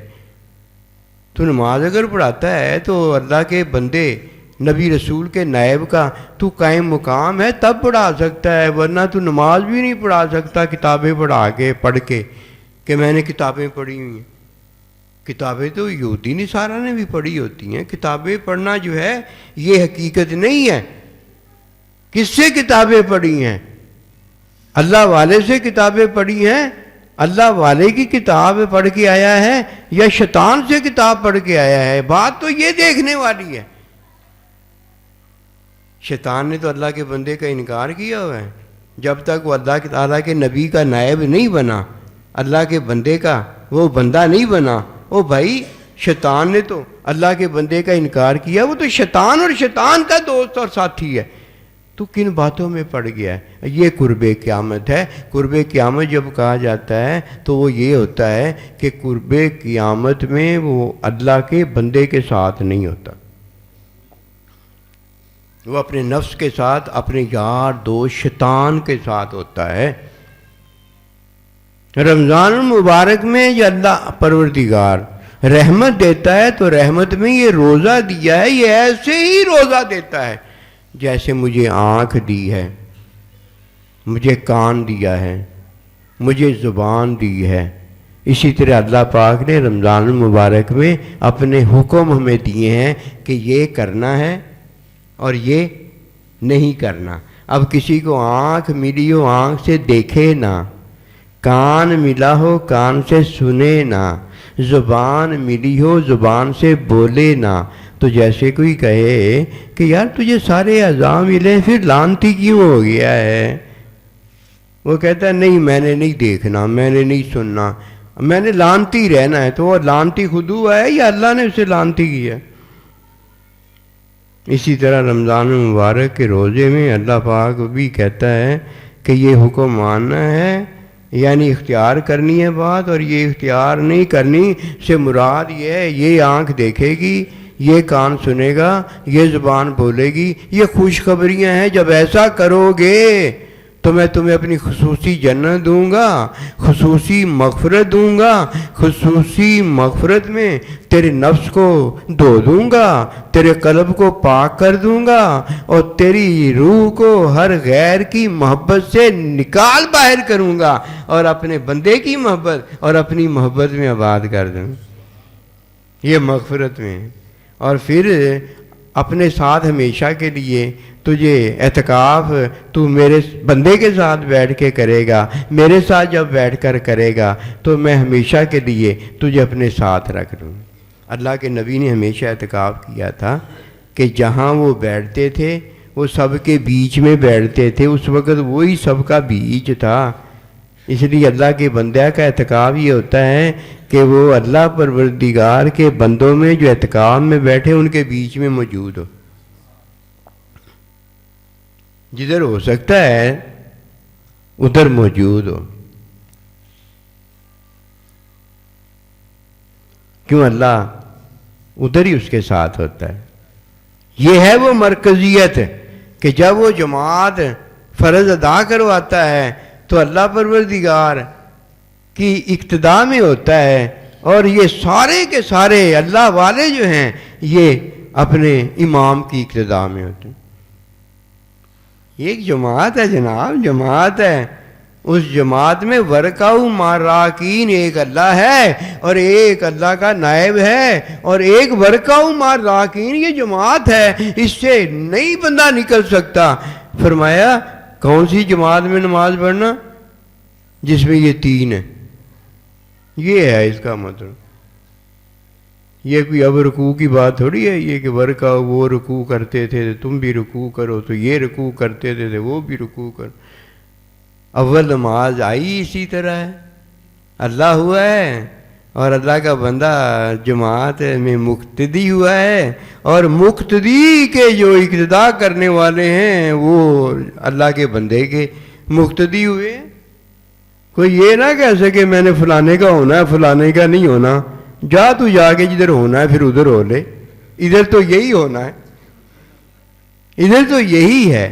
تو نماز اگر پڑھاتا ہے تو اللہ کے بندے نبی رسول کے نائب کا تو قائم مقام ہے، تب پڑھا سکتا ہے، ورنہ تو نماز بھی نہیں پڑھا سکتا کتابیں پڑھ کے کہ میں نے کتابیں پڑھی ہوئی ہیں۔ کتابیں تو یہودی نصارہ نے بھی پڑھی ہوتی ہیں۔ کتابیں پڑھنا جو ہے یہ حقیقت نہیں ہے۔ کس سے کتابیں پڑھی ہیں؟ اللہ والے سے کتابیں پڑھی ہیں؟ اللہ والے کی کتاب پڑھ کے آیا ہے یا شیطان سے کتاب پڑھ کے آیا ہے؟ بات تو یہ دیکھنے والی ہے۔ شیطان نے تو اللہ کے بندے کا انکار کیا ہوا ہے۔ جب تک وہ اللہ تعالیٰ کے نبی کا نائب نہیں بنا، اللہ کے بندے کا وہ بندہ نہیں بنا، او بھائی شیطان نے تو اللہ کے بندے کا انکار کیا، وہ تو شیطان اور شیطان کا دوست اور ساتھی ہے۔ تو کن باتوں میں پڑ گیا ہے؟ یہ قرب قیامت ہے۔ قرب قیامت جب کہا جاتا ہے تو وہ یہ ہوتا ہے کہ قرب قیامت میں وہ اللہ کے بندے کے ساتھ نہیں ہوتا، وہ اپنے نفس کے ساتھ، اپنے یار دوست شیطان کے ساتھ ہوتا ہے۔ رمضان المبارک میں یہ اللہ پروردگار رحمت دیتا ہے تو رحمت میں یہ روزہ دیا ہے، یہ ایسے ہی روزہ دیتا ہے جیسے مجھے آنکھ دی ہے، مجھے کان دیا ہے، مجھے زبان دی ہے۔ اسی طرح اللہ پاک نے رمضان المبارک میں اپنے حکم ہمیں دیے ہیں کہ یہ کرنا ہے اور یہ نہیں کرنا۔ اب کسی کو آنکھ ملی ہو آنکھ سے دیکھے نہ، کان ملا ہو کان سے سنے نہ، زبان ملی ہو زبان سے بولے نہ۔ تو جیسے کوئی کہے کہ یار تجھے سارے اعضاء ملے پھر لعنتی کیوں ہو گیا ہے؟ وہ کہتا ہے نہیں میں نے نہیں دیکھنا، میں نے نہیں سننا، میں نے لعنتی رہنا ہے۔ تو وہ لعنتی خود ہوا ہے یا اللہ نے اسے لعنتی کیا؟ اسی طرح رمضان المبارک کے روزے میں اللہ پاک بھی کہتا ہے کہ یہ حکم ماننا ہے، یعنی اختیار کرنی ہے بات، اور یہ اختیار نہیں کرنی سے مراد یہ ہے یہ آنکھ دیکھے گی، یہ کان سنے گا، یہ زبان بولے گی، یہ خوشخبریاں ہیں۔ جب ایسا کرو گے تو میں تمہیں اپنی خصوصی جنت دوں گا، خصوصی مغفرت دوں گا، خصوصی مغفرت میں تیرے نفس کو دھو دوں گا، تیرے قلب کو پاک کر دوں گا، اور تیری روح کو ہر غیر کی محبت سے نکال باہر کروں گا، اور اپنے بندے کی محبت اور اپنی محبت میں آباد کر دوں گا۔ یہ مغفرت میں۔ اور پھر اپنے ساتھ ہمیشہ کے لیے تجھے اعتکاف تو میرے بندے کے ساتھ بیٹھ کے کرے گا، میرے ساتھ جب بیٹھ کر کرے گا تو میں ہمیشہ کے لیے تجھے اپنے ساتھ رکھ لوں۔ اللہ کے نبی نے ہمیشہ اعتکاف کیا تھا کہ جہاں وہ بیٹھتے تھے وہ سب کے بیچ میں بیٹھتے تھے، اس وقت وہی سب کا بیچ تھا۔ اس لیے اللہ کے بندہ کا اعتکاف یہ ہوتا ہے کہ وہ اللہ پروردگار کے بندوں میں جو اعتکاف میں بیٹھے ان کے بیچ میں موجود ہو، جدھر ہو سکتا ہے ادھر موجود ہو۔ کیوں؟ اللہ ادھر ہی اس کے ساتھ ہوتا ہے۔ یہ ہے وہ مرکزیت کہ جب وہ جماعت فرض ادا کرواتا ہے تو اللہ پروردگار کی اقتداء میں ہوتا ہے، اور یہ سارے کے سارے اللہ والے جو ہیں یہ اپنے امام کی اقتداء میں ہوتے ہیں۔ ایک جماعت ہے جناب، جماعت ہے، اس جماعت میں ورکعوا مع الراکعین ایک اللہ ہے اور ایک اللہ کا نائب ہے، اور ایک ورکعوا مع الراکعین یہ جماعت ہے، اس سے نہیں بندہ نکل سکتا۔ فرمایا کون سی جماعت میں نماز پڑھنا؟ جس میں یہ تین ہے۔ یہ ہے اس کا مطلب۔ یہ کوئی اب رکوع کی بات تھوڑی ہے یہ کہ ورکعوا وہ رکوع کرتے تھے تم بھی رکوع کرو، تو یہ رکوع کرتے تھے وہ بھی رکوع کرو۔ اول نماز آئی اسی طرح ہے، اللہ ہوا ہے اور اللہ کا بندہ جماعت میں مقتدی ہوا ہے، اور مقتدی کے جو اقتداء کرنے والے ہیں وہ اللہ کے بندے کے مقتدی ہوئے. کوئی یہ نہ کہہ سکے میں نے فلانے کا ہونا ہے فلانے کا نہیں ہونا. جا تو جا کے جدھر ہونا ہے پھر ادھر ہو لے. ادھر تو یہی ہونا ہے, ادھر تو یہی ہے.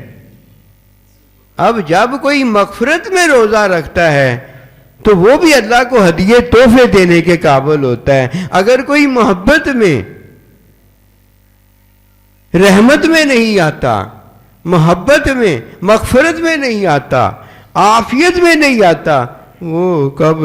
اب جب کوئی مغفرت میں روزہ رکھتا ہے تو وہ بھی اللہ کو ہدیے تحفے دینے کے قابل ہوتا ہے. اگر کوئی محبت میں رحمت میں نہیں آتا, محبت میں مغفرت میں نہیں آتا, عافیت میں نہیں آتا, وہ کب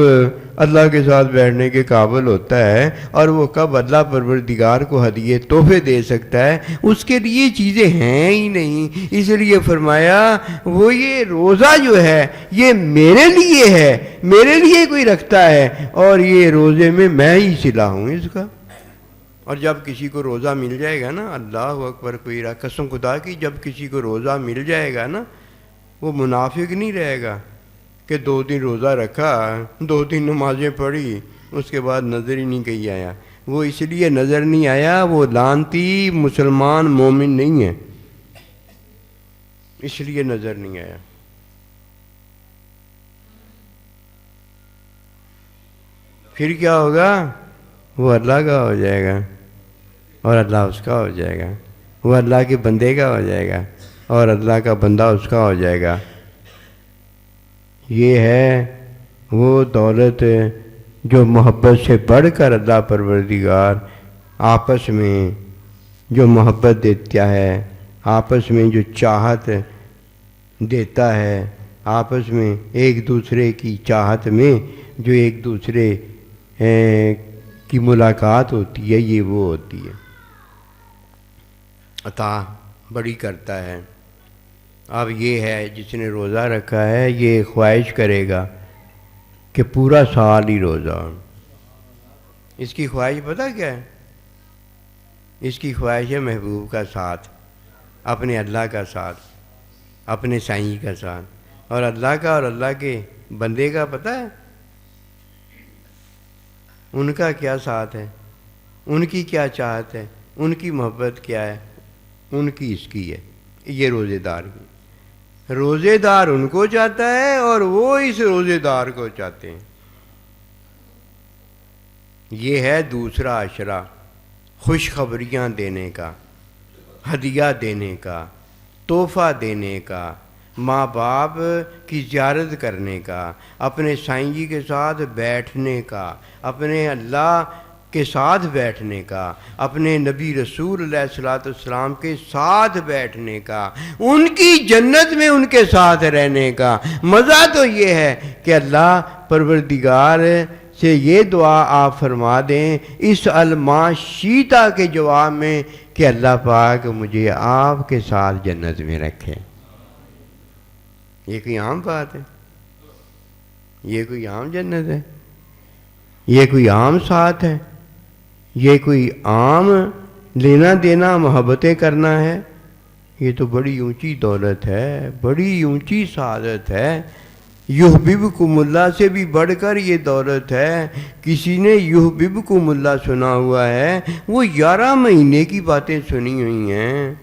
اللہ کے ساتھ بیٹھنے کے قابل ہوتا ہے اور وہ کب اللہ پروردگار کو ہدیے تحفے دے سکتا ہے؟ اس کے لیے چیزیں ہیں ہی نہیں. اس لیے فرمایا وہ یہ روزہ جو ہے یہ میرے لیے ہے, میرے لیے کوئی رکھتا ہے اور یہ روزے میں میں ہی صلہ ہوں اس کا. اور جب کسی کو روزہ مل جائے گا نا, اللہ اکبر, کوئی قسم خدا کی, جب کسی کو روزہ مل جائے گا نا وہ منافق نہیں رہے گا کہ 2 دن روزہ رکھا, 2 دن نمازیں پڑھی, اس کے بعد نظر ہی نہیں کہیں آیا. وہ اس لیے نظر نہیں آیا, وہ لعنتی مسلمان مومن نہیں ہے, اس لیے نظر نہیں آیا. پھر کیا ہوگا؟ وہ اللہ کا ہو جائے گا اور اللہ اس کا ہو جائے گا. وہ اللہ کے بندے کا ہو جائے گا اور اللہ کا بندہ اس کا ہو جائے گا. یہ ہے وہ دولت جو محبت سے بڑھ کر اللہ پروردگار آپس میں جو محبت دیتا ہے, آپس میں جو چاہت دیتا ہے, آپس میں ایک دوسرے کی چاہت میں جو ایک دوسرے کی ملاقات ہوتی ہے, یہ وہ ہوتی ہے. عطا بڑی کرتا ہے. اب یہ ہے جس نے روزہ رکھا ہے یہ خواہش کرے گا کہ پورا سال ہی روزہ ہو. اس کی خواہش پتہ کیا ہے؟ اس کی خواہش ہے محبوب کا ساتھ, اپنے اللہ کا ساتھ, اپنے سائیں کا ساتھ. اور اللہ کا اور اللہ کے بندے کا پتہ ہے ان کا کیا ساتھ ہے, ان کی کیا چاہت ہے, ان کی محبت کیا ہے, ان کی اس کی ہے. یہ روزے دار کی, روزے دار ان کو چاہتا ہے اور وہ اس روزے دار کو چاہتے ہیں. یہ ہے دوسرا عشرہ, خوشخبریاں دینے کا, ہدیہ دینے کا, تحفہ دینے کا, ماں باپ کی زیارت کرنے کا, اپنے سائیں جی کے ساتھ بیٹھنے کا, اپنے اللہ کے ساتھ بیٹھنے کا, اپنے نبی رسول علیہ الصلوۃ والسلام کے ساتھ بیٹھنے کا, ان کی جنت میں ان کے ساتھ رہنے کا. مزہ تو یہ ہے کہ اللہ پروردگار سے یہ دعا آپ فرما دیں اس الما شیتا کے جواب میں کہ اللہ پاک مجھے آپ کے ساتھ جنت میں رکھے. یہ کوئی عام بات ہے؟ یہ کوئی عام جنت ہے؟ یہ کوئی عام ساتھ ہے؟ یہ کوئی عام لینا دینا محبتیں کرنا ہے؟ یہ تو بڑی اونچی دولت ہے, بڑی اونچی سعادت ہے. یحببکم اللہ سے بھی بڑھ کر یہ دولت ہے. کسی نے یحببکم اللہ سنا ہوا ہے, وہ 11 مہینے کی باتیں سنی ہوئی ہیں.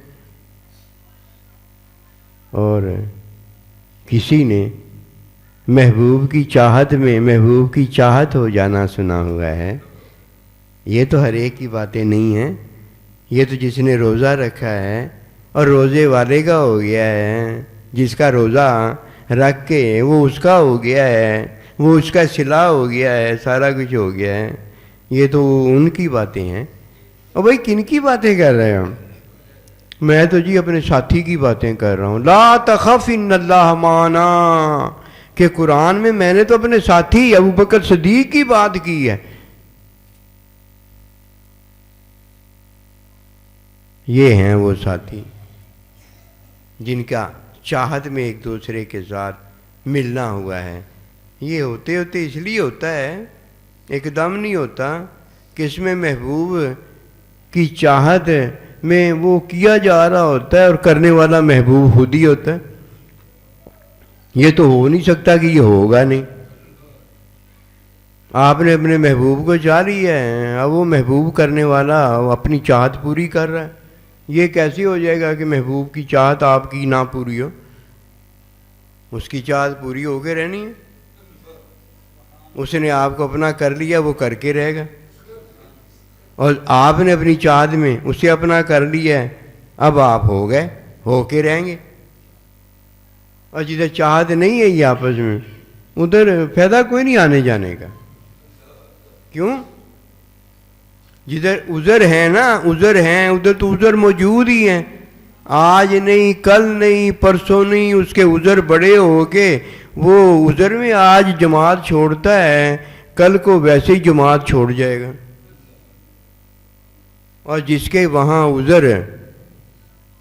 اور کسی نے محبوب کی چاہت میں محبوب کی چاہت ہو جانا سنا ہوا ہے. یہ تو ہر ایک کی باتیں نہیں ہیں. یہ تو جس نے روزہ رکھا ہے اور روزے والے کا ہو گیا ہے, جس کا روزہ رکھ کے وہ اس کا ہو گیا ہے, وہ اس کا صلہ ہو گیا ہے, سارا کچھ ہو گیا ہے. یہ تو ان کی باتیں ہیں. اور بھائی کن کی باتیں کر رہے ہم؟ میں تو جی اپنے ساتھی کی باتیں کر رہا ہوں. لا تخف ان اللہ معنا, کہ قرآن میں نے تو اپنے ساتھی ابوبکر صدیق کی بات کی ہے. یہ ہیں وہ ساتھی جن کا چاہت میں ایک دوسرے کے ساتھ ملنا ہوا ہے. یہ ہوتے ہوتے اس لیے ہوتا ہے, ایک دم نہیں ہوتا کہ اس میں محبوب کی چاہت میں وہ کیا جا رہا ہوتا ہے اور کرنے والا محبوب خود ہی ہوتا ہے. یہ تو ہو نہیں سکتا کہ یہ ہوگا نہیں. آپ نے اپنے محبوب کو چاہ لیا ہے, اب وہ محبوب کرنے والا اپنی چاہت پوری کر رہا ہے. یہ کیسے ہو جائے گا کہ محبوب کی چاہت آپ کی نہ پوری ہو؟ اس کی چاہت پوری ہو کے رہنی ہے. اس نے آپ کو اپنا کر لیا، وہ کر کے رہے گا. اور آپ نے اپنی چاہت میں اسے اپنا کر لیا ہے، اب آپ ہو گئے، ہو کے رہیں گے. اور جدھر چاہت نہیں ہے یہ آپس میں، ادھر فائدہ کوئی نہیں آنے جانے کا. کیوں؟ جدھر عذر ہے نا، عذر ہیں، ادھر تو عذر موجود ہی ہیں. آج نہیں، کل نہیں، پرسوں نہیں، اس کے عذر بڑے ہو کے وہ عذر میں آج جماعت چھوڑتا ہے، کل کو ویسے ہی جماعت چھوڑ جائے گا. اور جس کے وہاں عذر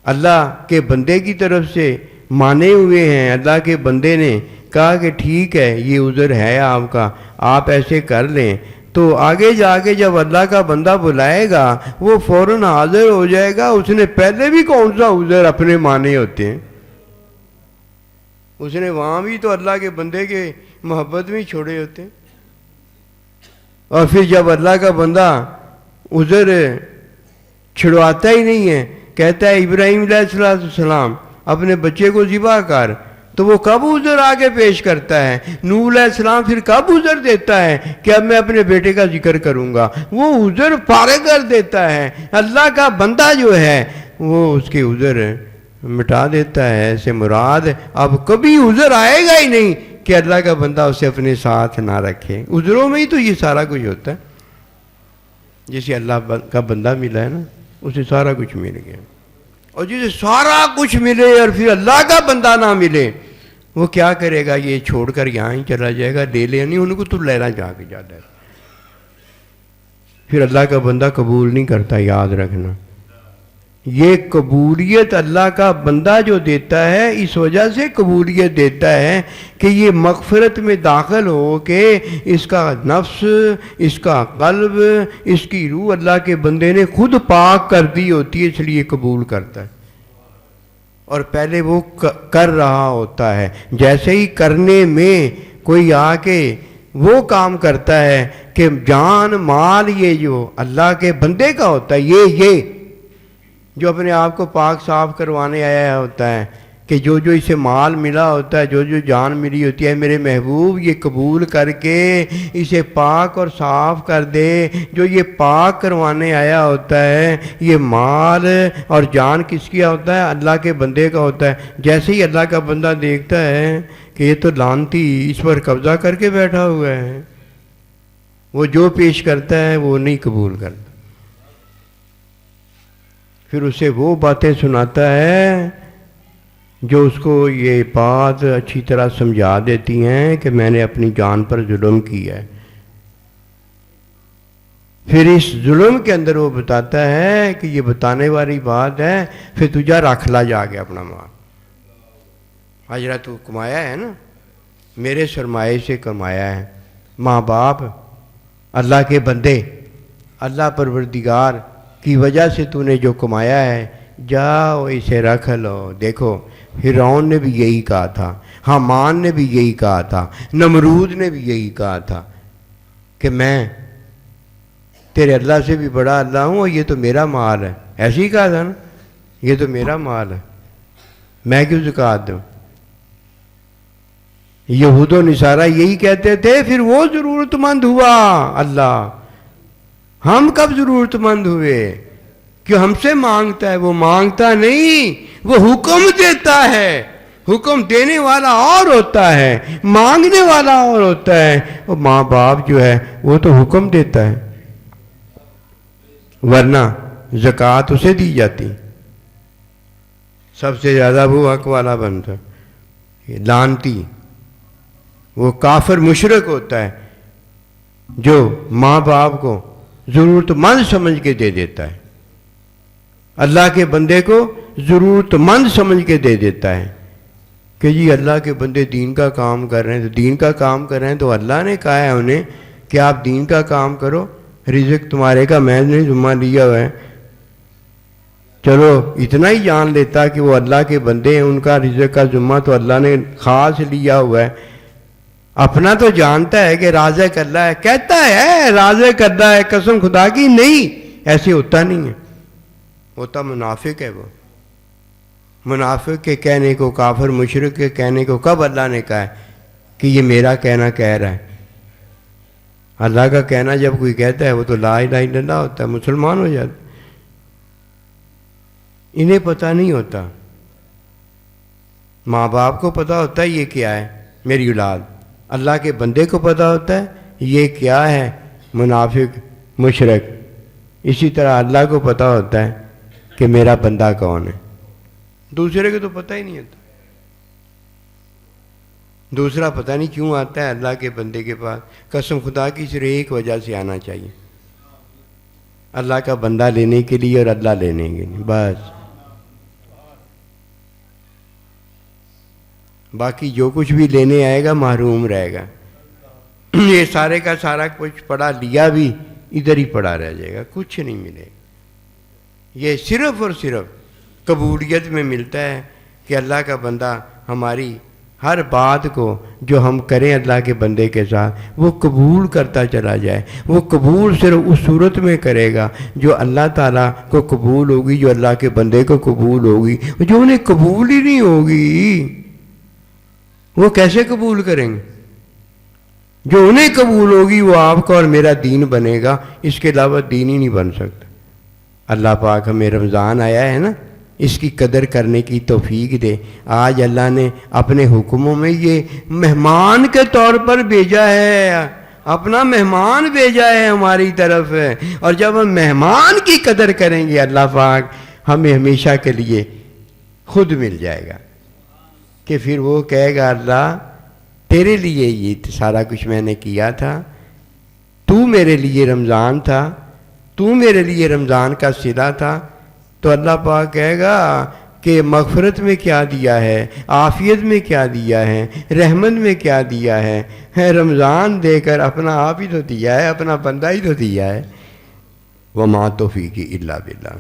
اللہ کے بندے کی طرف سے مانے ہوئے ہیں، اللہ کے بندے نے کہا کہ ٹھیک ہے یہ عذر ہے آپ کا، آپ ایسے کر لیں، تو آگے جا کے جب اللہ کا بندہ بلائے گا وہ فوراً حاضر ہو جائے گا. اس نے پہلے بھی کون سا عذر اپنے مانے ہوتے ہیں، اس نے وہاں بھی تو اللہ کے بندے کے محبت میں چھوڑے ہوتے ہیں. اور پھر جب اللہ کا بندہ عذر چھڑواتا ہی نہیں ہے، کہتا ہے ابراہیم علیہ السلام اپنے بچے کو ذبح کر، تو وہ کب عذر آگے پیش کرتا ہے؟ نوح علیہ السلام پھر کب عذر دیتا ہے کہ اب میں اپنے بیٹے کا ذکر کروں گا؟ وہ عذر فارغ کر دیتا ہے. اللہ کا بندہ جو ہے وہ اس کے عذر مٹا دیتا ہے. ایسے مراد اب کبھی عذر آئے گا ہی نہیں کہ اللہ کا بندہ اسے اپنے ساتھ نہ رکھے. عذروں میں ہی تو یہ سارا کچھ ہوتا ہے. جسے اللہ کا بندہ ملا ہے نا، اسے سارا کچھ مل گیا. اور جسے سارا کچھ ملے اور پھر اللہ کا بندہ نہ ملے، وہ کیا کرے گا؟ یہ چھوڑ کر یہاں ہی چلا جائے گا. لے لے نہیں، ان کو تو لینا جا کے جاتا ہے. پھر اللہ کا بندہ قبول نہیں کرتا. یاد رکھنا، یہ قبولیت اللہ کا بندہ جو دیتا ہے اس وجہ سے قبولیت دیتا ہے کہ یہ مغفرت میں داخل ہو کے اس کا نفس، اس کا قلب، اس کی روح اللہ کے بندے نے خود پاک کر دی ہوتی ہے، اس لیے قبول کرتا ہے. اور پہلے وہ کر رہا ہوتا ہے. جیسے ہی کرنے میں کوئی آ کے وہ کام کرتا ہے کہ جان مال یہ جو اللہ کے بندے کا ہوتا ہے، یہ جو اپنے آپ کو پاک صاف کروانے آیا ہوتا ہے، کہ جو اسے مال ملا ہوتا ہے، جو جان ملی ہوتی ہے، میرے محبوب یہ قبول کر کے اسے پاک اور صاف کر دے. جو یہ پاک کروانے آیا ہوتا ہے، یہ مال اور جان کس کیا ہوتا ہے؟ اللہ کے بندے کا ہوتا ہے. جیسے ہی اللہ کا بندہ دیکھتا ہے کہ یہ تو لعنتی اس پر قبضہ کر کے بیٹھا ہوا ہے، وہ جو پیش کرتا ہے وہ نہیں قبول کرتا. پھر اسے وہ باتیں سناتا ہے جو اس کو یہ بات اچھی طرح سمجھا دیتی ہیں کہ میں نے اپنی جان پر ظلم کیا ہے. پھر اس ظلم کے اندر وہ بتاتا ہے کہ یہ بتانے والی بات ہے، پھر تجھا رکھ لا جا کے اپنا مال. حجرہ تو کمایا ہے نا، میرے سرمایے سے کمایا ہے. ماں باپ، اللہ کے بندے، اللہ پروردگار کی وجہ سے تو نے جو کمایا ہے، جاؤ اسے رکھ لو. دیکھو فرعون نے بھی یہی کہا تھا، حامان نے بھی یہی کہا تھا، نمرود نے بھی یہی کہا تھا کہ میں تیرے اللہ سے بھی بڑا اللہ ہوں اور یہ تو میرا مال ہے. ایسے ہی کہا تھا نا، یہ تو میرا مال ہے، میں کیوں زکوٰۃ دوں؟ یہود و نصارہ یہی کہتے تھے. پھر وہ ضرورت مند ہوا اللہ. ہم کب ضرورت مند ہوئے کہ ہم سے مانگتا ہے؟ وہ مانگتا نہیں، وہ حکم دیتا ہے. حکم دینے والا اور ہوتا ہے، مانگنے والا اور ہوتا ہے. اور ماں باپ جو ہے وہ تو حکم دیتا ہے، ورنہ زکوٰۃ اسے دی جاتی. سب سے زیادہ وہ حق والا بنتا. لعنتی وہ کافر مشرک ہوتا ہے جو ماں باپ کو ضرورت مند سمجھ کے دے دیتا ہے، اللہ کے بندے کو ضرورت مند سمجھ کے دے دیتا ہے کہ جی اللہ کے بندے دین کا کام کر رہے ہیں، تو دین کا کام کر رہے ہیں تو اللہ نے کہا ہے انہیں کہ آپ دین کا کام کرو، رزق تمہارے کا میں نے ذمہ لیا ہوا ہے. چلو اتنا ہی جان لیتا کہ وہ اللہ کے بندے ہیں، ان کا رزق کا ذمہ تو اللہ نے خاص لیا ہوا ہے. اپنا تو جانتا ہے کہ رازق اللہ ہے، کہتا ہے رازق اللہ ہے، قسم خدا کی نہیں، ایسے ہوتا نہیں ہے، ہوتا منافق ہے وہ. منافق کے کہنے کو، کافر مشرک کے کہنے کو کب اللہ نے کہا ہے کہ یہ میرا کہنا کہہ رہا ہے؟ اللہ کا کہنا جب کوئی کہتا ہے وہ تو لا الہ الا اللہ ہوتا ہے، مسلمان ہو جاتا۔ انہیں پتہ نہیں ہوتا، ماں باپ کو پتہ ہوتا ہے یہ کیا ہے میری اولاد، اللہ کے بندے کو پتہ ہوتا ہے یہ کیا ہے منافق مشرک، اسی طرح اللہ کو پتہ ہوتا ہے کہ میرا بندہ کون ہے، دوسرے کو تو پتہ ہی نہیں ہوتا۔ دوسرا پتہ نہیں کیوں آتا ہے اللہ کے بندے کے پاس، قسم خدا کی صرف ایک وجہ سے آنا چاہیے، اللہ کا بندہ لینے کے لیے اور اللہ لینے کے لیے، بس۔ باقی جو کچھ بھی لینے آئے گا محروم رہے گا، یہ سارے کا سارا کچھ پڑھا لیا بھی ادھر ہی پڑا رہ جائے گا، کچھ نہیں ملے گا۔ یہ صرف اور صرف قبولیت میں ملتا ہے کہ اللہ کا بندہ ہماری ہر بات کو جو ہم کریں اللہ کے بندے کے ساتھ وہ قبول کرتا چلا جائے۔ وہ قبول صرف اس صورت میں کرے گا جو اللہ تعالیٰ کو قبول ہوگی، جو اللہ کے بندے کو قبول ہوگی۔ جو انہیں قبول ہی نہیں ہوگی وہ کیسے قبول کریں گے؟ جو انہیں قبول ہوگی وہ آپ کا اور میرا دین بنے گا، اس کے علاوہ دین ہی نہیں بن سکتا۔ اللہ پاک ہمیں رمضان آیا ہے نا، اس کی قدر کرنے کی توفیق دے۔ آج اللہ نے اپنے حکموں میں یہ مہمان کے طور پر بھیجا ہے، اپنا مہمان بھیجا ہے ہماری طرف، اور جب ہم مہمان کی قدر کریں گے اللہ پاک ہمیں ہمیشہ کے لیے خود مل جائے گا، کہ پھر وہ کہے گا اللہ تیرے لیے یہ سارا کچھ میں نے کیا تھا، تو میرے لیے رمضان تھا، تو میرے لیے رمضان کا صلہ تھا۔ تو اللہ پاک کہے گا کہ مغفرت میں کیا دیا ہے، عافیت میں کیا دیا ہے، رحمت میں کیا دیا ہے رمضان دے کر اپنا آپ ہی تو دیا ہے، اپنا بندہ ہی تو دیا ہے۔ وما توفیقی الا باللہ۔